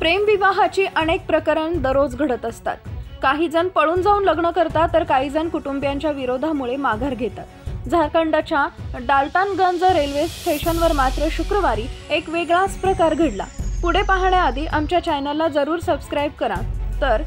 प्रेमविवाहाची अनेक प्रकरण दररोज घडत असतात। काही जण पळून जाऊन लग्न करतात तर काही जण कुटुंबियांच्या विरोधामुळे माघार घेतात। झारखंडच्या डाल्टनगंज रेल्वे स्टेशनवर मात्र शुक्रवारी एक वेगळाच प्रकार घडला। पुढे पाहण्याआधी आमच्या चॅनलला जरूर सबस्क्राइब करा। तर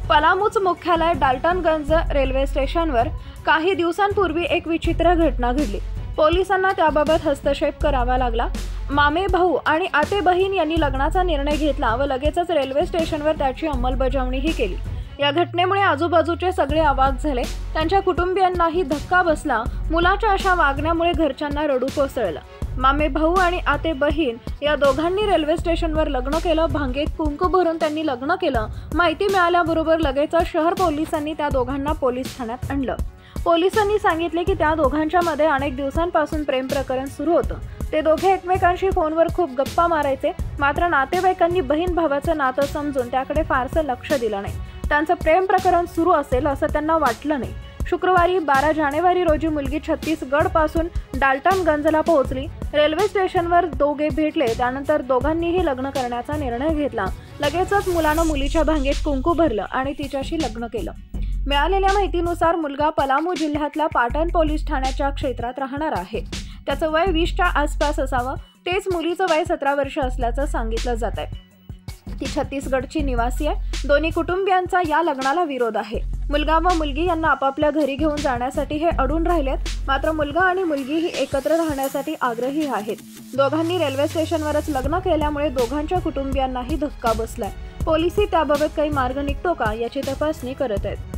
पलामूच मुख्यालय डाल्टनगंज रेल्वे स्टेशनवर काही दिवसांपूर्वी एक विचित्र घटना घडली। पोलिसांना त्याबाबत हस्तक्षेप करावा लागला। मामे भाऊ आणि आते बहीण यांनी लग्नाचा निर्णय घेतला व लगेचच रेल्वे स्टेशनवर त्याची अंमलबजावणीही केली। या घटनेमुळे आजूबाजूचे सगळे अवाक झाले। त्यांच्या कुटुंबियांनाही धक्का बसला। मुलाच्या अशा वागण्यामुळे घरच्यांना रडू कोसळलं। मामे भाऊ आणि आते बहीण या दोघांनी रेल्वे स्टेशनवर लग्न केलं। भांगेत कुंकू भरून त्यांनी लग्न केलं। माहिती मिळाल्याबरोबर लगेचच शहर पोलिसांनी त्या दोघांना पोलीस ठाण्यात आणलं। पोलिसांनी सांगितले की त्या दोघांच्या मध्ये अनेक दिवसांपासून प्रेम प्रकरण सुरू होतं। ते दोघे एकमेकांशी फोनवर खूप गप्पा मारायचे। मात्र नातेवाईकांनी बहीण भावाचं नातं समजून त्याकडे फारसं लक्ष दिलं नाही। त्यांचं प्रेम प्रकरण सुरू असेल असं त्यांना वाटलं नाही। शुक्रवारी 12 जानेवारी रोजी मुलगी छत्तीसगड पासून डाल्टनगंजला पोहोचली। रेल्वे स्टेशनवर दोघे भेटले। त्यानंतर दोघांनीही लग्न करण्याचा निर्णय घेतला। लगेचच मुलानं मुलीच्या भांगेत कुंकू भरलं आणि तिच्याशी लग्न केलं। मिळालेल्या माहितीनुसार मुलगा पलामू जिल्ह्यातल्या पाटण पोलीस ठाण्याच्या क्षेत्रात राहणार आहे। त्याचं वय 20च्या आसपास असावं। तेच मुलीचं वय 17 वर्ष असल्याचं सांगितलं जात आहे। ती छत्तीसगडची निवासी आहे। दोन्ही कुटुंबियांचा या लग्नाला विरोध आहे। मुलगा व मुलगी यांना आपापल्या घरी घेऊन जाण्यासाठी हे अडून राहिलेत। मात्र मुलगा आणि मुलगी ही एकत्र राहण्यासाठी आग्रही आहेत। दोघांनी रेल्वे स्टेशनवरच लग्न केल्यामुळे दोघांच्या कुटुंबियांनाही धक्का बसलाय। पोलिस त्याबाबत काही मार्ग निघतो का याची तपासणी करत आहेत।